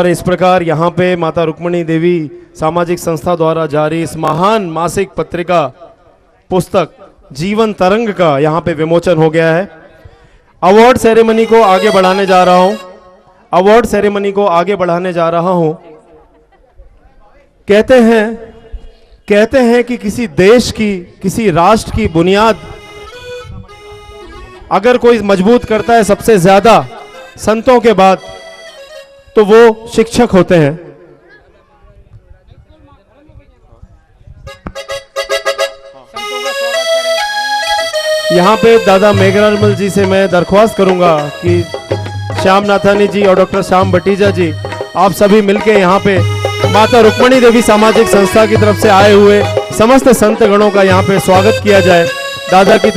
और इस प्रकार यहाँ पे माता रुक्मणी देवी सामाजिक संस्था द्वारा जारी इस महान मासिक पत्रिका पुस्तक जीवन तरंग का यहाँ पे विमोचन हो गया है। अवार्ड सेरेमनी को आगे बढ़ाने जा रहा हूँ। अवार्ड सेरेमनी को आगे बढ़ाने जा रहा हूँ। कहते हैं कि किसी देश की, किसी राष्ट्र की बुनियाद अगर कोई मजबूत करता है सबसे ज्यादा संतों के बाद, तो वो शिक्षक होते हैं। यहाँ पे दादा मेघराजमल जी से मैं दरख्वास्त करूंगा कि श्याम नाथानी जी और डॉक्टर श्याम भटीजा जी, आप सभी मिलके यहाँ पे माता रुक्मणी देवी सामाजिक संस्था की तरफ से आए हुए समस्त संत गणों का यहाँ पे स्वागत किया जाए। दादा की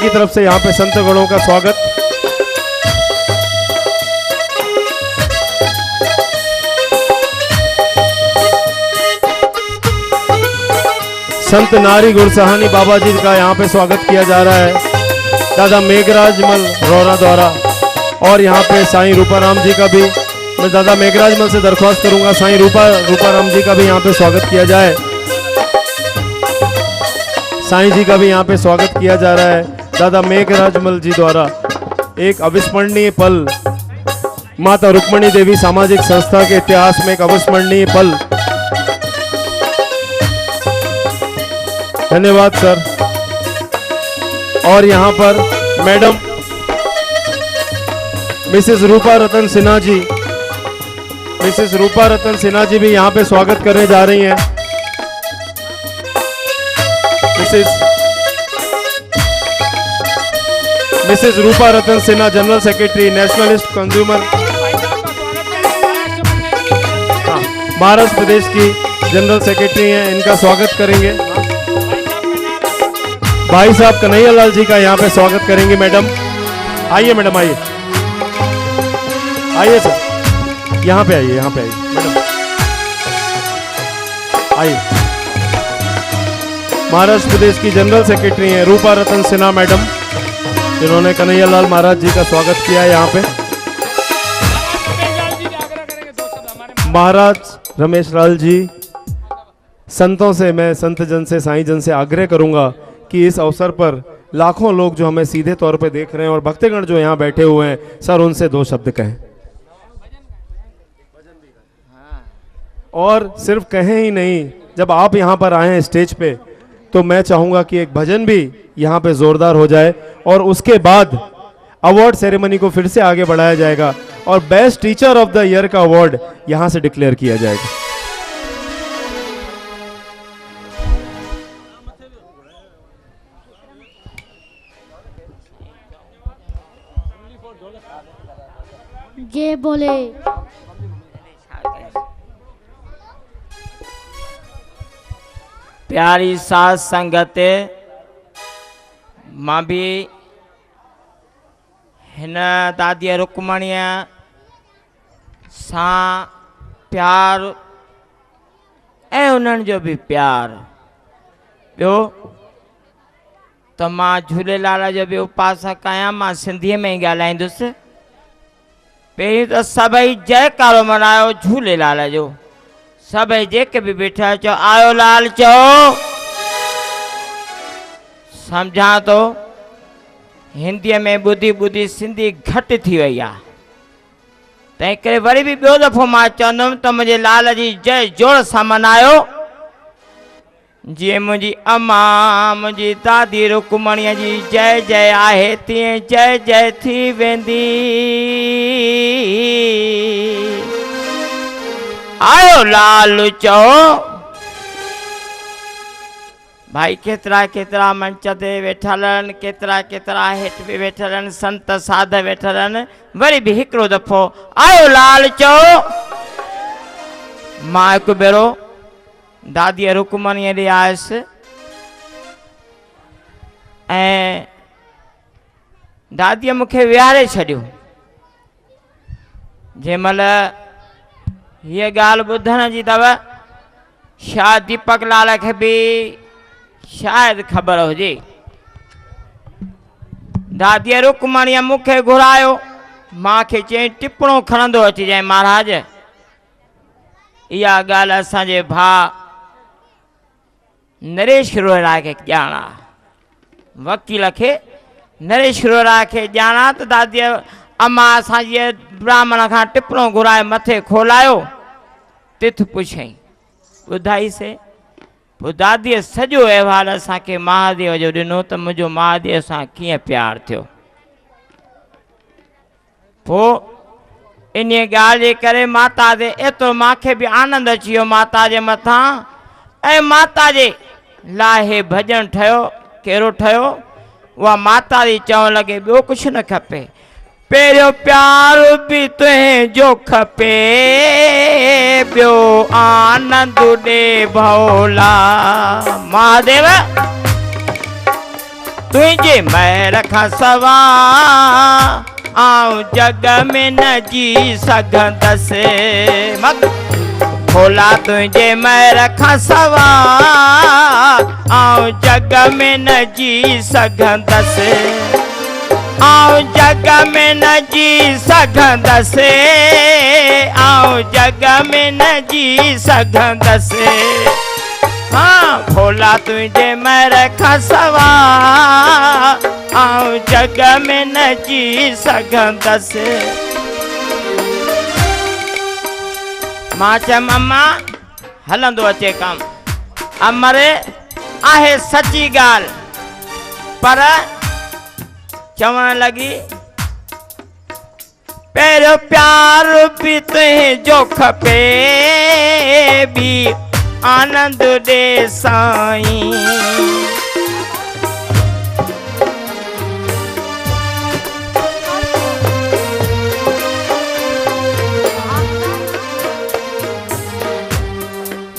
तरफ से यहाँ पे संत गणों का स्वागत। संत नारी गुरसहानी बाबा जी का यहाँ पे स्वागत किया जा रहा है दादा मेघराजमल रोहरा द्वारा। और यहाँ पे साईं रूपाराम जी का भी मैं दादा मेघराजमल से दरख्वास्त करूंगा, साईं रूपाराम जी का भी यहाँ पे स्वागत किया जाए। साईं जी का भी यहाँ पे स्वागत किया जा रहा है दादा मेघराजमल जी द्वारा। एक अविस्मरणीय पल, माता रुक्मणी देवी सामाजिक संस्था के इतिहास में एक अविस्मरणीय पल। धन्यवाद सर। और यहाँ पर मैडम मिसेस रूपा रतन सिन्हा जी भी यहाँ पे स्वागत करने जा रही हैं। Mrs Rupa Ratan Sinha, general secretary nationalist consumer Maharashtra Pradesh की जनरल सेक्रेटरी हैं, इनका स्वागत करेंगे। भाई साहब कन्हैया लाल जी का यहाँ पे स्वागत करेंगे। मैडम आइए, मैडम आइए सर, यहाँ पे आइए मैडम आइए। महाराष्ट्र प्रदेश की जनरल सेक्रेटरी हैं रूपा रतन सिन्हा मैडम, जिन्होंने कन्हैया लाल महाराज जी का स्वागत किया है यहाँ पे। महाराज रमेश लाल जी, संतों से, मैं संत जन से, साईं जन से आग्रह करूंगा कि इस अवसर पर लाखों लोग जो हमें सीधे तौर पे देख रहे हैं और भक्तगण जो यहाँ बैठे हुए हैं, सर उनसे दो शब्द कहें। और सिर्फ कहें ही नहीं, जब आप यहाँ पर आए हैं स्टेज पे, तो मैं चाहूंगा कि एक भजन भी यहाँ पे जोरदार हो जाए और उसके बाद अवार्ड सेरेमनी को फिर से आगे बढ़ाया जाएगा और best teacher of the year का अवार्ड यहाँ से डिक्लेयर किया जाएगा। जय बोले। प्यारी साथ संगत, मां भी हिन दादी रुक्मणीअ सां प्यार ऐं उन्हनि जो बि प्यार। ॿियो त मां झूलेलाल जो बि उपासक आहियां, मां सिंधीअ में ई ॻाल्हाईंदुसि। पहिरीं त सभई जयकारो मनायो झूलेलाल जो। सभई जेके भी बैठा चो आयो लाल चो। समझा तो हिंदी में बुधी बुधी सिंधी घट थी वही आ, तंहिं करे वरी भी ॿियो दफ़ो मां चवंदुमि त मुंहिंजे लाल जी जय जोड़ सां मनायो। जीअं मुंहिंजी अम्मा, मुंहिंजी दादी रुक्मणीअ जी जय जय आहे, तीअं जय जय थी वेंदी। आयो लाल चो। भाई केतरा केतरा मंच ते वेठल आहिनि, केतरा केतरा हेठि बि वेठल आहिनि, संत साध वेठल आहिनि। वरी बि हिकिड़ो दफ़ो आयो लाल चो। मां हिकु भेरो दादी रुक्मणीअ ॾे आयुसि ऐं दादीअ मूंखे विहारे छॾियो। जंहिं महिल हीअ ॻाल्हि ॿुधण जी अथव, शायदि दीपक लाल खे बि शायदि ख़बर हुजे। दादीअ रुक्मणीअ मूंखे घुरायो मां खे चई टिपणो खणंदो अची जाए महाराज इहा ॻाल्हि असांजे भाउ नरेश रोहरा खे ॼाणा वकील खे नरेश रोहरा खे ॼाणा त दादीअ अम्मा असांजी ब्राह्मण खां टिपणो घुराए मथे खोलायो तिथ पुछई ॿुधाईसीं पोइ दादीअ सॼो अहिवाल असांखे महादेव जो ॾिनो त मुंहिंजो महादेव सां कीअं प्यारु थियो पोइ इन ॻाल्हि जे करे माता ते एतिरो मूंखे बि आनंद अची वियो माता जे मथां ऐं माता जे लाइ हे भॼन ठहियो कहिड़ो ठहियो उहा माता जी चवणु लॻे ॿियो कुझु न खपे पहिरियों प्यार बि तुंहिंजो खपे ॿियो आनंद ॾे भोला महादेव तुंहिंजे महर खां सवाइ आऊं जग में न जी सघंदसि भोला तुंहिंजे महर खां सवाइ आऊं जग में न जी सघंदसि आऊं जग में न जी सघंदसि आऊं जग में न जी सघंदसि हाँ भोला तुंहिंजे महर खां सवाइ आऊं जग में न जी सघंदसि मां चयमि अम्मा हलंदो अचे कमु अमर आहे सची ॻाल्हि पर चवण लॻी पहिरियों प्यार बि तुंहिंजो खपे बि आनंद ॾे साईं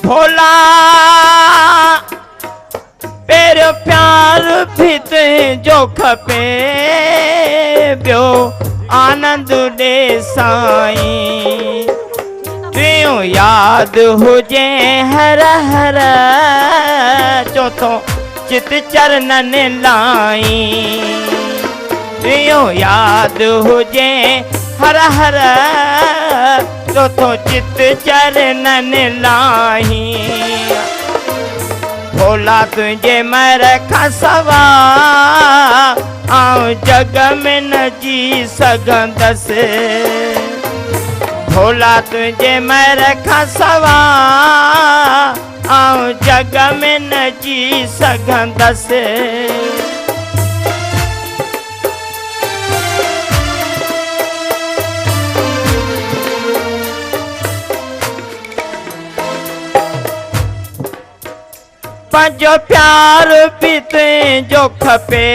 भोला पहिरियों प्यार बि तुंहिंजो खपे ॿियो आनंद ॾे साईं तुंहिंजो यादि हुजे हर हर चोथों चित चरणनि लाई तुंहिंजो यादि हुजे हर हर चोथों चित चरणनि लाई भोला तुंहिंजे महर खां सवाइ आऊं जग में न जी सघंदसि भोला तुंहिंजे महर खां सवाइ आऊं जग में न जी सघंदसि पंहिंजो प्यार बि तुंहिंजो खपे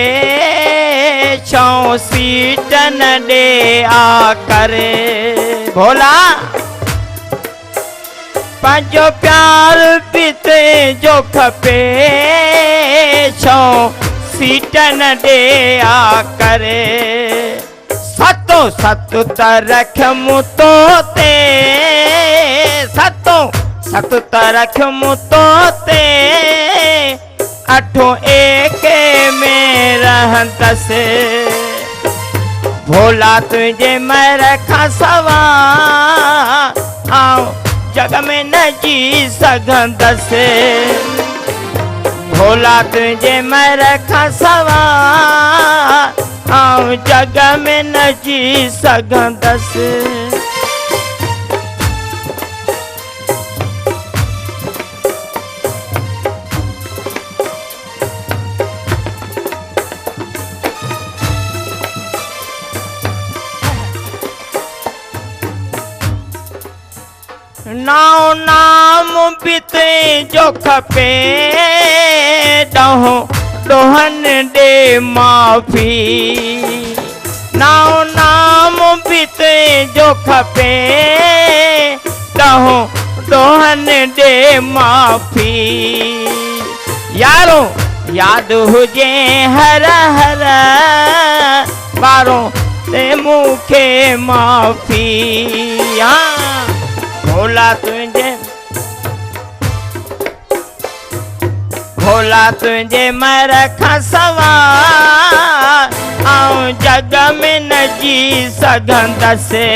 छऊं सीट न ॾे आ करे भोला पंहिंजो प्यार बि तुंहिंजो खपे छऊं सीट न ॾे आ करे सतो सत त रखियमि तो ते सतो सत त रखियमि तो ते अठों एक में रहंदसि भोला तुंहिंजे महर खां सवाइ आऊं जग में न जी सघंदसि भोला तुंहिंजे महर खां सवाइ आऊं जग में न जी सघंदसि नाओ नाम बि तुंहिंजो खपे ॾहों ॾोहनि ॾे माफ़ी नाओ नाम बि तुंहिंजो खपे ॾहों ॾोहनि ॾे माफ़ी यारो यादि हुजे हर हर ॿारो ते मूंखे माफ़ी भोला तुंहिंजे महर खां सवाइ आऊं जग में न जी सघंदसि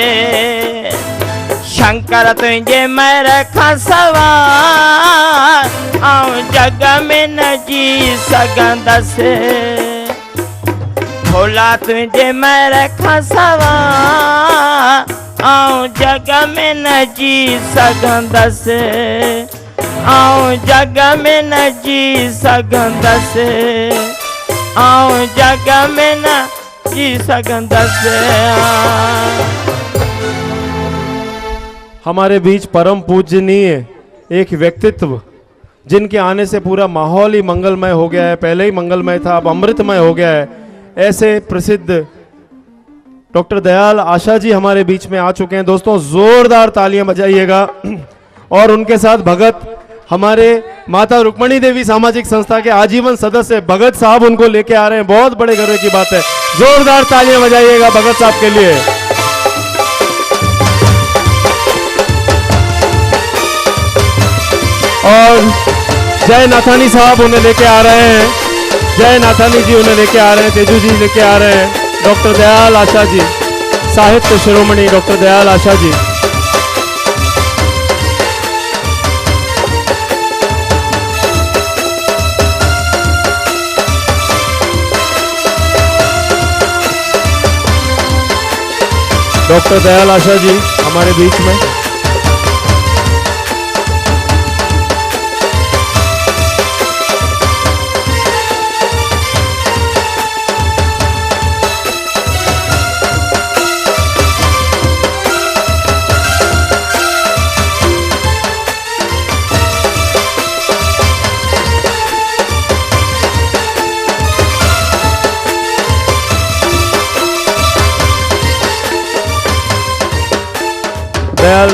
शंकर तुझे मैं रखा सवार आऊं जग में न जी सघंदसि भोला तुझे मैं रखा सवार आऊं जग में न जी सघंदसि आऊं जग में न जी सघंदसि आऊं जग में न जी सघंदसि। हमारे बीच परम पूजनीय एक व्यक्तित्व जिनके आने से पूरा माहौल ही मंगलमय हो गया है, पहले ही मंगलमय था अब अमृतमय हो गया है, ऐसे प्रसिद्ध डॉक्टर दयाल आशा जी हमारे बीच में आ चुके हैं। दोस्तों जोरदार तालियां बजाइएगा। और उनके साथ भगत हमारे माता रुक्मणी देवी सामाजिक संस्था के आजीवन सदस्य भगत साहब उनको लेके आ रहे हैं, बहुत बड़े गर्व की बात है। जोरदार तालियां बजाइएगा भगत साहब के लिए। और जय नाथानी साहब उन्हें लेके आ रहे हैं, जय नाथानी जी उन्हें लेके आ रहे हैं, तेजू जी लेके आ रहे हैं, डॉक्टर दयाल आशा जी, साहित्य शिरोमणि डॉक्टर दयाल आशा जी। डॉक्टर दयाल आशा जी हमारे बीच में। दयाल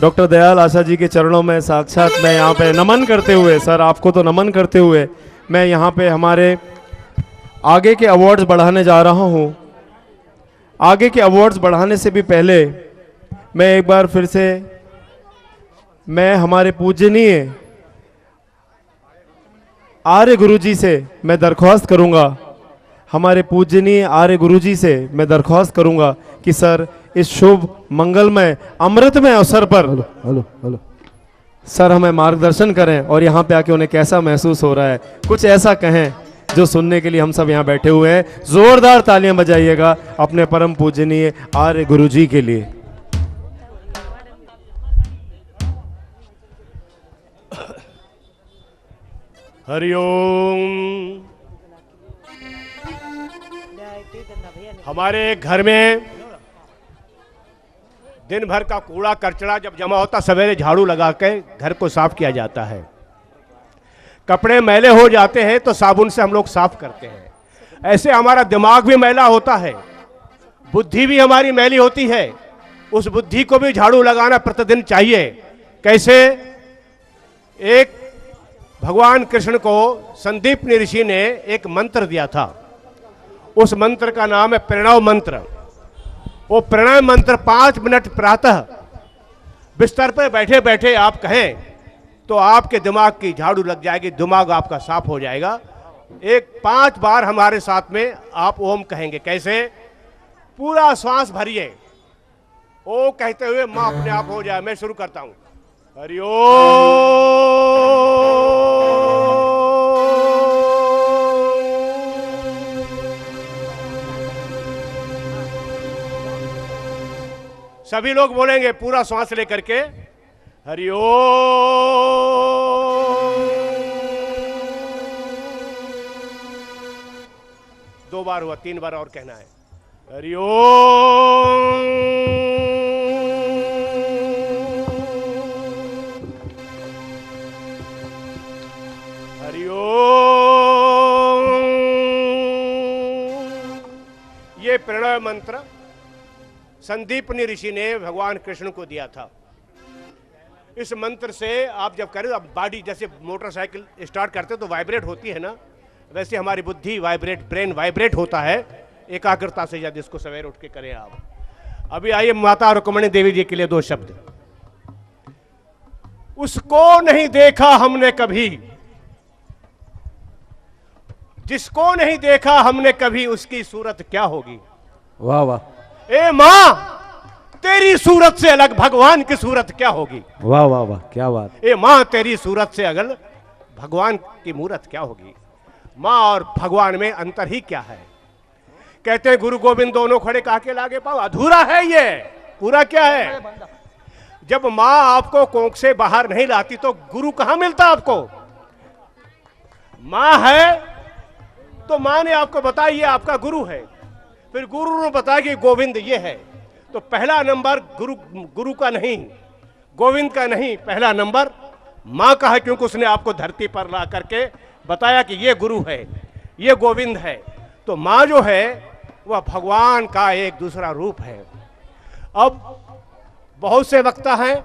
डॉक्टर दयाल आशा जी के चरणों में साक्षात मैं यहाँ पे नमन करते हुए, सर आपको तो नमन करते हुए मैं यहाँ पे हमारे आगे के अवार्ड्स बढ़ाने जा रहा हूँ। आगे के अवार्ड्स बढ़ाने से भी पहले मैं एक बार फिर से मैं हमारे पूजनीय आर्य गुरुजी से मैं दरख्वास्त करूँगा, हमारे पूजनीय आर्य गुरुजी से मैं दरख्वास्त करूँगा कि सर इस शुभ मंगलमय अमृतमय अवसर पर हेलो सर हमें मार्गदर्शन करें और यहाँ पे आके उन्हें कैसा महसूस हो रहा है, कुछ ऐसा कहें जो सुनने के लिए हम सब यहाँ बैठे हुए हैं। जोरदार तालियां बजाइएगा अपने परम पूजनीय आर्य गुरुजी के लिए। हरिओम। हमारे घर में दिन भर का कूड़ा कचरा जब जमा होता सवेरे झाड़ू लगा के घर को साफ किया जाता है। कपड़े मैले हो जाते हैं तो साबुन से हम लोग साफ करते हैं। ऐसे हमारा दिमाग भी मैला होता है, बुद्धि भी हमारी मैली होती है, उस बुद्धि को भी झाड़ू लगाना प्रतिदिन चाहिए। कैसे? एक भगवान कृष्ण को संदीपनी ऋषि ने एक मंत्र दिया था, उस मंत्र का नाम है प्रणव मंत्र। वो प्रणव मंत्र 5 मिनट प्रातः बिस्तर पर बैठे बैठे आप कहें तो आपके दिमाग की झाड़ू लग जाएगी, दिमाग आपका साफ हो जाएगा। एक 5 बार हमारे साथ में आप ओम कहेंगे। कैसे? पूरा श्वास भरिए, ओ कहते हुए मां अपने आप हो जाए। मैं शुरू करता हूं। हरि सभी लोग बोलेंगे पूरा श्वास लेकर के। हरि ओम। 2 बार हुआ, 3 बार और कहना है। हरि ओम। हरि ओम। ये प्रणव मंत्र संदीपनी ऋषि ने भगवान कृष्ण को दिया था। इस मंत्र से आप जब करें, अब बॉडी जैसे मोटरसाइकिल स्टार्ट करते तो वाइब्रेट होती है ना, वैसे हमारी बुद्धि वाइब्रेट, ब्रेन वाइब्रेट होता है एकाग्रता से। यदि इसको सवेरे उठ के करें आप। अभी आइए माता रुक्मणी देवी जी के लिए 2 शब्द। उसको नहीं देखा हमने कभी, जिसको नहीं देखा हमने कभी उसकी सूरत क्या होगी। वाह वाह ए मां, तेरी सूरत से अलग भगवान की सूरत क्या होगी। वाह वाह वाह, क्या बात। ए मां, तेरी सूरत से अलग भगवान की मूरत क्या होगी। मां और भगवान में अंतर ही क्या है। कहते हैं गुरु गोविंद दोनों खड़े काके लागे पाओ, अधूरा है ये, पूरा क्या है। जब मां आपको कोख से बाहर नहीं लाती तो गुरु कहां मिलता आपको। मां है तो मां ने आपको बताया ये आपका गुरु है, फिर गुरु ने बताया कि गोविंद ये है। तो पहला नंबर गुरु का नहीं, गोविंद का नहीं, पहला नंबर मां का है, क्योंकि उसने आपको धरती पर ला करके बताया कि ये गुरु है, ये गोविंद है। तो मां जो है वह भगवान का एक दूसरा रूप है। अब बहुत से वक्ता हैं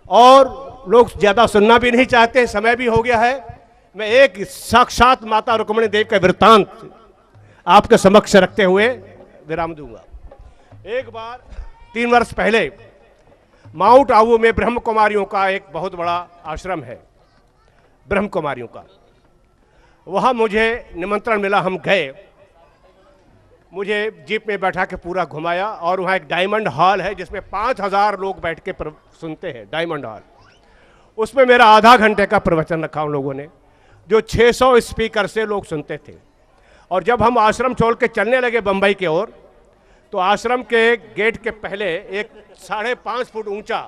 और लोग ज्यादा सुनना भी नहीं चाहते, समय भी हो गया है। मैं एक साक्षात माता रुक्मिणी देवी का वृत्तांत आपके समक्ष रखते हुए विराम दूंगा। एक बार 3 वर्ष पहले माउंट आबू में ब्रह्म कुमारियों का एक बहुत बड़ा आश्रम है, ब्रह्म कुमारियों का। वहाँ मुझे निमंत्रण मिला, हम गए। मुझे जीप में बैठा के पूरा घुमाया और वहाँ एक डायमंड हॉल है जिसमें 5000 लोग बैठ के सुनते हैं, डायमंड हॉल। उसमें मेरा आधा घंटे का प्रवचन रखा उन लोगों ने, जो 600 स्पीकर से लोग सुनते थे। और जब हम आश्रम छोड़ के चलने लगे बंबई की ओर, तो आश्रम के गेट के पहले एक 5.5 फुट ऊंचा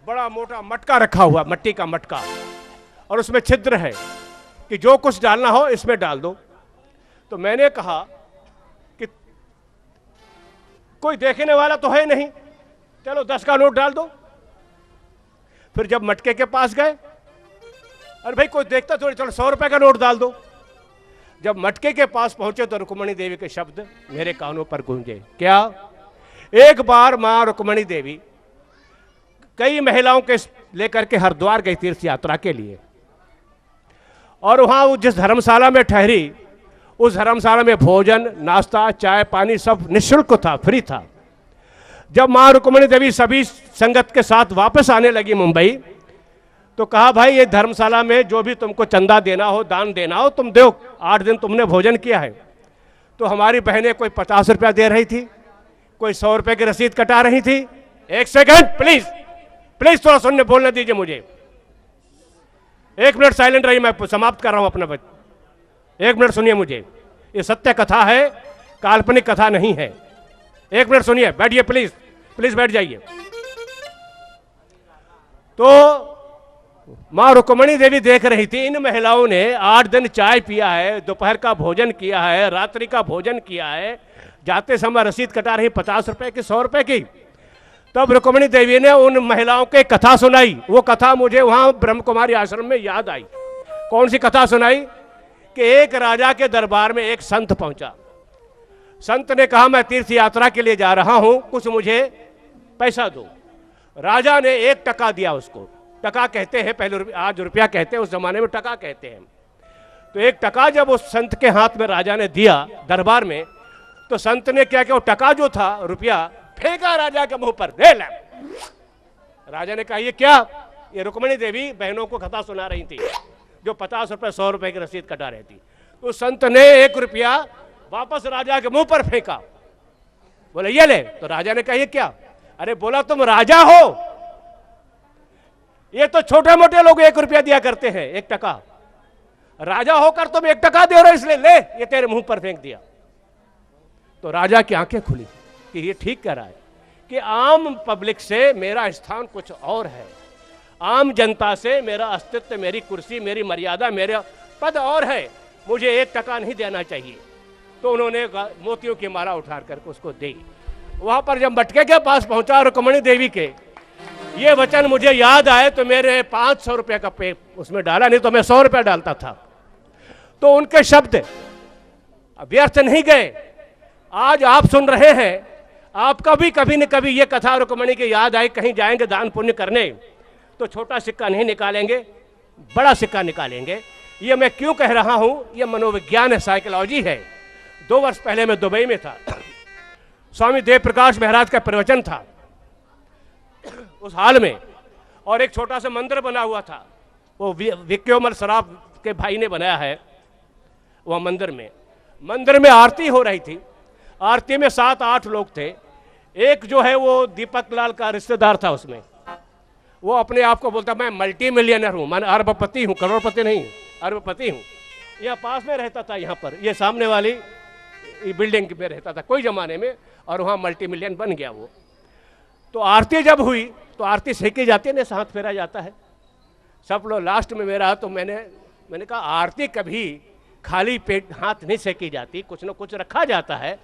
बड़ा मोटा मटका रखा हुआ, मिट्टी का मटका, और उसमें छिद्र है कि जो कुछ डालना हो इसमें डाल दो। तो मैंने कहा कि कोई देखने वाला तो है नहीं, चलो 10 का नोट डाल दो। फिर जब मटके के पास गए, अरे भाई कोई देखता थोड़ी, चलो 100 रुपए का नोट डाल दो। जब मटके के पास पहुंचे तो रुक्मिणी देवी के शब्द मेरे कानों पर गूंजे। क्या? एक बार मां रुक्मिणी देवी कई महिलाओं के लेकर के हरिद्वार गई तीर्थ यात्रा के लिए, और वहां जिस धर्मशाला में ठहरी, उस धर्मशाला में भोजन, नाश्ता, चाय, पानी सब निःशुल्क था, फ्री था। जब मां रुक्मिणी देवी सभी संगत के साथ वापस आने लगी मुंबई, तो कहा भाई ये धर्मशाला में जो भी तुमको चंदा देना हो, दान देना हो तुम दो, 8 दिन तुमने भोजन किया है। तो हमारी बहनें कोई 50 रुपया दे रही थी, कोई 100 रुपए की रसीद कटा रही थी। एक सेकंड प्लीज, प्लीज थोड़ा सुनने बोलने दीजिए मुझे। 1 मिनट साइलेंट रहिए, मैं समाप्त कर रहा हूं अपना बच। 1 मिनट सुनिए मुझे, ये सत्य कथा है, काल्पनिक कथा नहीं है। 1 मिनट सुनिए, बैठिए प्लीज, प्लीज बैठ जाइए। तो मां रुक्मिणी देवी देख रही थी, इन महिलाओं ने 8 दिन चाय पिया है, दोपहर का भोजन किया है, रात्रि का भोजन किया है, जाते समय रसीद कटा रही 50 रुपए की, 100 रुपए की। तब रुक्मिणी देवी ने उन महिलाओं की कथा सुनाई। वो कथा मुझे वहां ब्रह्म कुमारी आश्रम में याद आई। कौन सी कथा सुनाई? कि एक राजा के दरबार में एक संत पहुंचा। संत ने कहा मैं तीर्थ यात्रा के लिए जा रहा हूं, कुछ मुझे पैसा दो। राजा ने 1 टका दिया उसको। टका कहते हैं पहले, आज रुपया कहते हैं, उस जमाने में टका कहते हैं। तो 1 टका जब उस संत के हाथ में राजा ने दिया दरबार में, तो संत ने क्या किया, वो टका जो था, रुपया फेंका राजा के मुंह पर। दे ले। राजा ने कहा ये क्या? ये रुक्मिणी देवी बहनों को कथा सुना रही थी, जो 50 रुपए 100 रुपए की रसीद कटा रही थी। तो संत ने 1 रुपया वापस राजा के मुंह पर फेंका, बोले ये ले। तो राजा ने कहा ये क्या? अरे बोला तुम राजा हो, ये तो छोटे मोटे लोग 1 रुपया दिया करते हैं, 1 टका। राजा होकर तुम 1 टका दे रहे हो, इसलिए ले, ये तेरे मुंह पर फेंक दिया। तो राजा की आंखें खुली कि ये ठीक कह रहा है कि आम पब्लिक से मेरा स्थान कुछ और है, आम जनता से मेरा अस्तित्व, मेरी कुर्सी, मेरी मर्यादा, मेरा पद और है, मुझे 1 टका नहीं देना चाहिए। तो उन्होंने मोतियों की माला उठा करके उसको दी। वहां पर जब मटके के पास पहुंचा रुक्मिणी देवी के, ये वचन मुझे याद आए तो मेरे 500 रुपये का पे उसमें डाला, नहीं तो मैं 100 रुपया डालता था। तो उनके शब्द व्यर्थ नहीं गए। आज आप सुन रहे हैं, आपका भी कभी न कभी ये कथा रुक्मिणी की याद आई, कहीं जाएंगे दान पुण्य करने तो छोटा सिक्का नहीं निकालेंगे, बड़ा सिक्का निकालेंगे। ये मैं क्यों कह रहा हूं? ये मनोविज्ञान है, साइकोलॉजी है। 2 वर्ष पहले मैं दुबई में था, स्वामी देव प्रकाश महाराज का प्रवचन था उस हाल में, और एक छोटा सा मंदिर बना हुआ था, वो विक्योमल सराफ के भाई ने बनाया है, वह मंदिर में आरती हो रही थी। आरती में 7-8 लोग थे। एक जो है वो दीपक लाल का रिश्तेदार था उसमें, वो अपने आप को बोलता मैं मल्टी मिलियनर हूँ, मैं अरबपति हूँ, करोड़पति नहीं, अरबपति हूँ। यहाँ पास में रहता था, यहाँ पर ये सामने वाली बिल्डिंग में रहता था कोई ज़माने में, और वहाँ मल्टी मिलियन बन गया वो। तो आरती जब हुई तो आरती सेकी जाती है ना, हाथ फेरा जाता है, सब लोग लास्ट में मेरा। तो मैंने कहा आरती कभी खाली पेट हाथ नहीं सेकी जाती, कुछ ना कुछ रखा जाता है।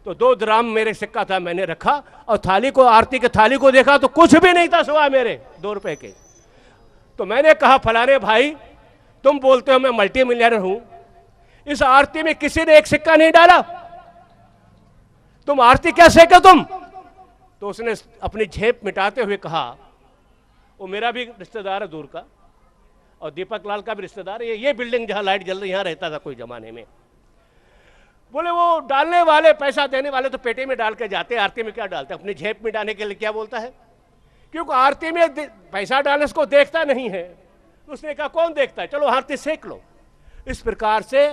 तो 2 द्राम मेरे सिक्का था, मैंने रखा, और थाली को, आरती के थाली को देखा तो कुछ भी नहीं था सिवाय मेरे 2 रुपए के। तो मैंने कहा फलाने भाई तुम बोलते हो मैं मल्टी मिलियनर हूं, इस आरती में किसी ने एक सिक्का नहीं डाला, तुम आरती क्या सेके तुम? तो उसने अपनी झेप मिटाते हुए कहा, वो मेरा भी रिश्तेदार है दूर का, और दीपक लाल का भी रिश्तेदार है, ये बिल्डिंग जहां लाइट जल रही यहां रहता था कोई जमाने में। बोले वो डालने वाले, पैसा देने वाले तो पेटे में डाल के जाते, आरती में क्या डालते, अपनी झेप मिटाने के लिए क्या बोलता है, क्योंकि आरती में पैसा डालने से को देखता नहीं है। उसने कहा कौन देखता है, चलो आरती सेक लो। इस प्रकार से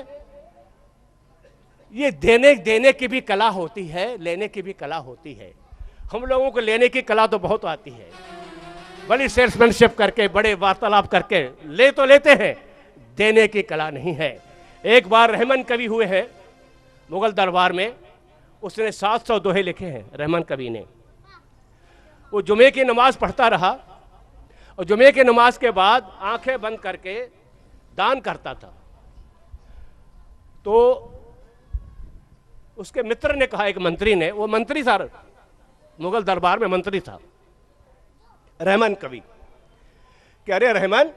ये देने की भी कला होती है, लेने की भी कला होती है। हम लोगों को लेने की कला तो बहुत आती है, बड़ी सेल्समैनशिप करके, बड़े वार्तालाप करके ले तो लेते हैं, देने की कला नहीं है। एक बार रहमान कवि हुए हैं मुगल दरबार में, उसने 700 दोहे लिखे हैं रहमान कवि ने। वो जुमे की नमाज पढ़ता रहा, और जुमे की नमाज के बाद आंखें बंद करके दान करता था। तो उसके मित्र ने कहा, एक मंत्री ने, वो मंत्री था, मुगल दरबार में मंत्री था रहमान कवि, कि अरे रहमान